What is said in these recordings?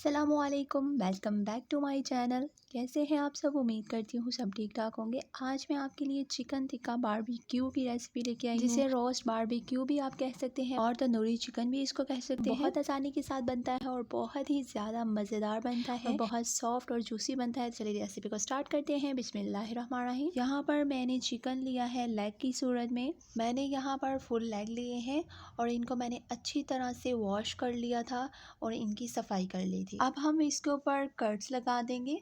अस्सलामुअलैकुम, welcome back to my channel. कैसे हैं आप सब? उम्मीद करती हूँ सब ठीक ठाक होंगे। आज मैं आपके लिए चिकन टिक्का बारबेक्यू की रेसिपी लेके आई हूँ, जिसे रोस्ट बारबेक्यू भी आप कह सकते हैं और तंदूरी चिकन भी इसको कह सकते हैं। बहुत आसानी के साथ बनता है और बहुत ही ज़्यादा मज़ेदार बनता है, बहुत सॉफ्ट और जूसी बनता है। चलिए रेसिपी को स्टार्ट करते हैं। बिस्मिल्लाहिर्रहमानिर्रहीम। यहाँ पर मैंने चिकन लिया है लेग की सूरत में। मैंने यहाँ पर फुल लेग लिए हैं और इनको मैंने अच्छी तरह से वॉश कर लिया था और इनकी सफाई कर ली थी। अब हम इसके ऊपर कट्स लगा देंगे।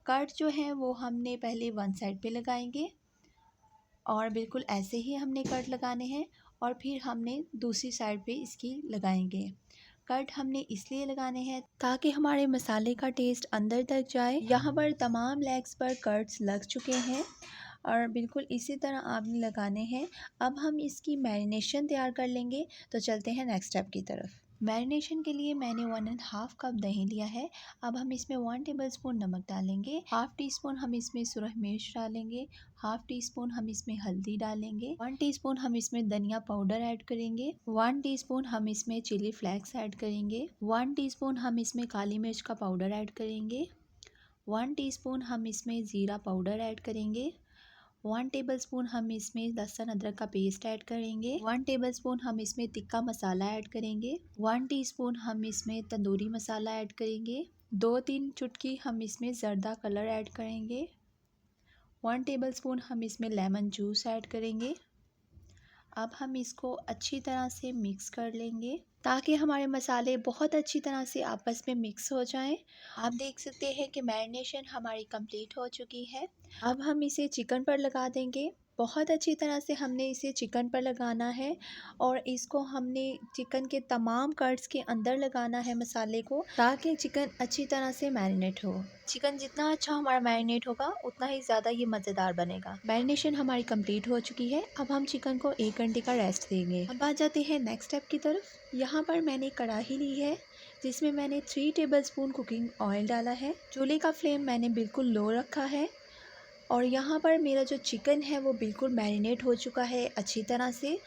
कट जो है वो हमने पहले वन साइड पे लगाएंगे और बिल्कुल ऐसे ही हमने कट लगाने हैं और फिर हमने दूसरी साइड पे इसकी लगाएंगे। कट हमने इसलिए लगाने हैं ताकि हमारे मसाले का टेस्ट अंदर तक जाए। यहाँ पर तमाम लेग्स पर कट्स लग चुके हैं और बिल्कुल इसी तरह आपने लगाने हैं। अब हम इसकी मैरिनेशन तैयार कर लेंगे। तो चलते हैं नेक्स्ट स्टेप की तरफ। मैरिनेशन के लिए मैंने 1.5 कप दही लिया है। अब हम इसमें 1 टेबलस्पून नमक डालेंगे, हाफ टी स्पून हम इसमें सुरख मिर्च डालेंगे, हाफ टी स्पून हम इसमें हल्दी डालेंगे, 1 टीस्पून हम इसमें धनिया पाउडर ऐड करेंगे, 1 टीस्पून हम इसमें चिली फ्लेक्स ऐड करेंगे, 1 टीस्पून हम इसमें काली मिर्च का पाउडर ऐड करेंगे, 1 टीस्पून हम इसमें ज़ीरा पाउडर ऐड करेंगे, 1 टेबलस्पून हम इसमें लहसुन अदरक का पेस्ट ऐड करेंगे, 1 टेबलस्पून हम इसमें टिक्का मसाला ऐड करेंगे, 1 टीस्पून हम इसमें तंदूरी मसाला ऐड करेंगे, 2-3 चुटकी हम इसमें ज़र्दा कलर ऐड करेंगे, 1 टेबलस्पून हम इसमें लेमन जूस ऐड करेंगे। अब हम इसको अच्छी तरह से मिक्स कर लेंगे ताकि हमारे मसाले बहुत अच्छी तरह से आपस में मिक्स हो जाएं। आप देख सकते हैं कि मैरिनेशन हमारी कंप्लीट हो चुकी है। अब हम इसे चिकन पर लगा देंगे। बहुत अच्छी तरह से हमने इसे चिकन पर लगाना है और इसको हमने चिकन के तमाम कट्स के अंदर लगाना है मसाले को, ताकि चिकन अच्छी तरह से मैरिनेट हो। चिकन जितना अच्छा हमारा मैरिनेट होगा उतना ही ज़्यादा ये मज़ेदार बनेगा। मैरिनेशन हमारी कंप्लीट हो चुकी है। अब हम चिकन को 1 घंटे का रेस्ट देंगे। अब आ जाते हैं नेक्स्ट स्टेप की तरफ। यहाँ पर मैंने कढ़ाई ली है जिसमें मैंने 3 टेबलस्पून कुकिंग ऑयल डाला है। चूल्हे का फ्लेम मैंने बिल्कुल लो रखा है और यहाँ पर मेरा जो चिकन है वो बिल्कुल मैरिनेट हो चुका है अच्छी तरह से।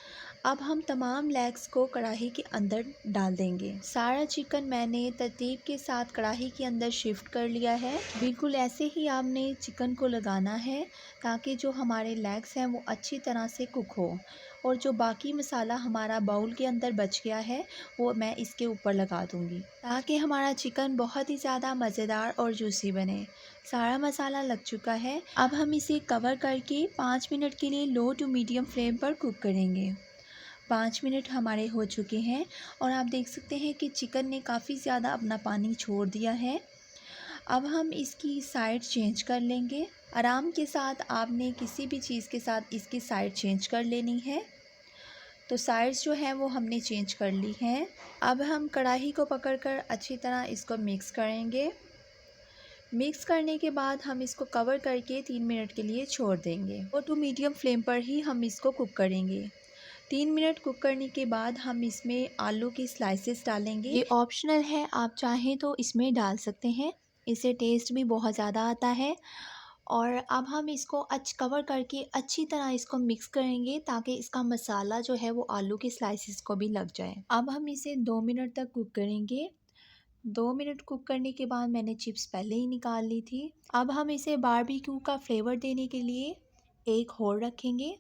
अब हम तमाम लेग्स को कढ़ाई के अंदर डाल देंगे। सारा चिकन मैंने तरतीब के साथ कढ़ाई के अंदर शिफ्ट कर लिया है। बिल्कुल ऐसे ही आपने चिकन को लगाना है ताकि जो हमारे लेग्स हैं वो अच्छी तरह से कुक हो और जो बाकी मसाला हमारा बाउल के अंदर बच गया है वो मैं इसके ऊपर लगा दूंगी ताकि हमारा चिकन बहुत ही ज़्यादा मज़ेदार और जूसी बने। सारा मसाला लग चुका है। अब हम इसे कवर करके 5 मिनट के लिए लो टू मीडियम फ्लेम पर कुक करेंगे। 5 मिनट हमारे हो चुके हैं और आप देख सकते हैं कि चिकन ने काफ़ी ज़्यादा अपना पानी छोड़ दिया है। अब हम इसकी साइड चेंज कर लेंगे। आराम के साथ आपने किसी भी चीज़ के साथ इसकी साइड चेंज कर लेनी है। तो साइड्स जो है वो हमने चेंज कर ली हैं। अब हम कढ़ाई को पकड़कर अच्छी तरह इसको मिक्स करेंगे। मिक्स करने के बाद हम इसको कवर करके 3 मिनट के लिए छोड़ देंगे और टू मीडियम फ्लेम पर ही हम इसको कुक करेंगे। 3 मिनट कुक करने के बाद हम इसमें आलू की स्लाइसेस डालेंगे। ये ऑप्शनल है, आप चाहें तो इसमें डाल सकते हैं, इससे टेस्ट भी बहुत ज़्यादा आता है। और अब हम इसको कवर करके अच्छी तरह इसको मिक्स करेंगे ताकि इसका मसाला जो है वो आलू की स्लाइसेस को भी लग जाए। अब हम इसे 2 मिनट तक कुक करेंगे। 2 मिनट कुक करने के बाद मैंने चिप्स पहले ही निकाल ली थी। अब हम इसे बारबेक्यू का फ्लेवर देने के लिए एक होल रखेंगे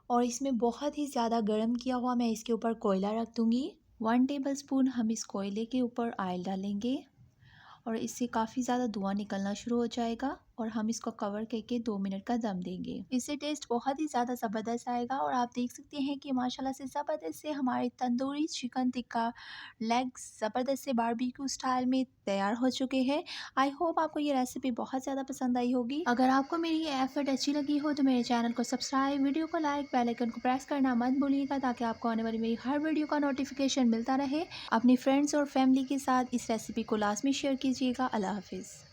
और इसमें बहुत ही ज़्यादा गर्म किया हुआ मैं इसके ऊपर कोयला रख दूँगी। 1 टेबलस्पून हम इस कोयले के ऊपर ऑयल डालेंगे और इससे काफ़ी ज़्यादा धुआं निकलना शुरू हो जाएगा और हम इसको कवर करके 2 मिनट का दम देंगे। इससे टेस्ट बहुत ही ज़्यादा ज़बरदस्त आएगा और आप देख सकते हैं कि माशाल्लाह से ज़बरदस्त से हमारे तंदूरी चिकन टिक्का लेग्स ज़बरदस्त से बारबेक्यू स्टाइल में तैयार हो चुके हैं। आई होप आपको ये रेसिपी बहुत ज़्यादा पसंद आई होगी। अगर आपको मेरी ये एफर्ट अच्छी लगी हो तो मेरे चैनल को सब्सक्राइब, वीडियो को लाइक, बेल आइकन को प्रेस करना मत भूलिएगा ताकि आपको आने वाली मेरी हर वीडियो का नोटिफिकेशन मिलता रहे। अपनी फ्रेंड्स और फैमिली के साथ इस रेसिपी को लाजमी शेयर कीजिएगा। अल्लाह हाफिज़।